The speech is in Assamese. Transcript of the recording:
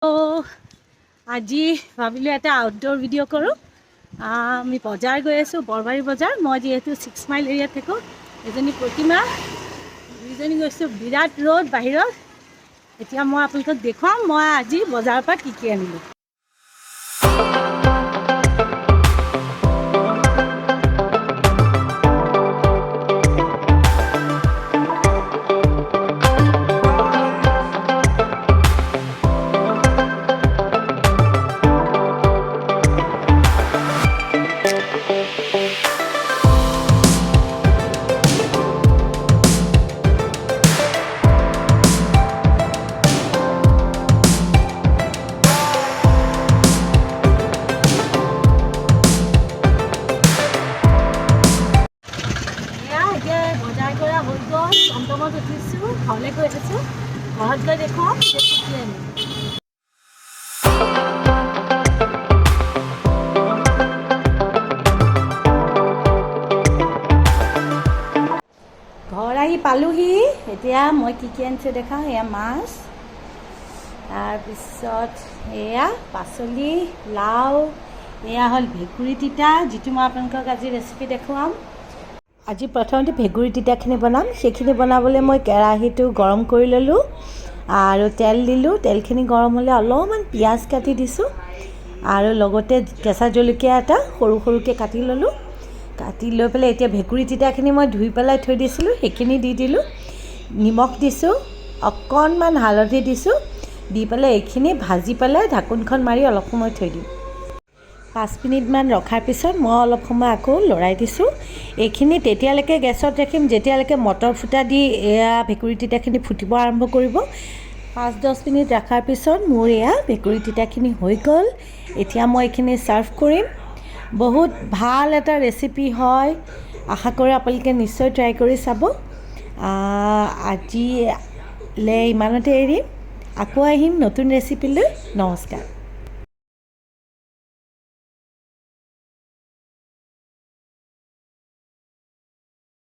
আজি ভাবিলোঁ এটা আউটডোৰ ভিডিঅ' কৰোঁ। আমি বজাৰ গৈ আছোঁ, বৰবাৰী বজাৰ। মই যিহেতু 6 মাইল এৰিয়াত থাকোঁ। এজনী প্ৰতিমা, দুইজনী গৈছোঁ বিৰাট ৰ'দ বাহিৰত। এতিয়া মই আপোনালোকক দেখুৱাম মই আজি বজাৰৰ পৰা কি আনিলোঁ। টমটমত উঠিছোঁ, ঘৰলৈ গৈ আছোঁ। ঘৰত গৈ দেখুৱাম কি আনিলোঁ। ঘৰ আহি পালোহি। এতিয়া মই কি আনিছোঁ দেখাওঁ। এয়া মাছ, তাৰপিছত এয়া পাচলি, লাও, এয়া হ'ল ভেকুৰী তিতা, যিটো মই আপোনালোকক আজি ৰেচিপি দেখুৱাম। আজি প্ৰথমতে ভেকুৰী তিতাখিনি বনাম। সেইখিনি বনাবলৈ মই কেৰাহীটো গৰম কৰি ল'লোঁ আৰু তেল দিলোঁ। তেলখিনি গৰম হ'লে অলপমান পিঁয়াজ কাটি দিছোঁ আৰু লগতে কেঁচা জলকীয়া এটা সৰু সৰুকৈ কাটি ল'লোঁ। কাটি লৈ পেলাই এতিয়া ভেকুৰী তিতাখিনি মই ধুই পেলাই থৈ দিছিলোঁ, সেইখিনি দি দিলোঁ। নিমখ দিছোঁ, অকণমান হালধি দিছোঁ, দি পেলাই এইখিনি ভাজি পেলাই ঢাকোনখন মাৰি অলপ সময় থৈ দিম। 5 মিনিটমান ৰখাৰ পিছত মই অলপ সময় আকৌ লৰাই দিছোঁ। এইখিনি তেতিয়ালৈকে গেছত ৰাখিম যেতিয়ালৈকে মটৰ ফুটা দি এয়া ভেকুৰী তিতাখিনি ফুটিব আৰম্ভ কৰিব। 5-10 মিনিট ৰখাৰ পিছত মোৰ এয়া ভেকুৰী তিতাখিনি হৈ গ'ল। এতিয়া মই এইখিনি ছাৰ্ভ কৰিম। বহুত ভাল এটা ৰেচিপি হয়, আশা কৰোঁ আপোনালোকে নিশ্চয় ট্ৰাই কৰি চাব। আজিলৈ ইমানতে এৰিম, আকৌ আহিম নতুন ৰেচিপি লৈ। নমস্কাৰ।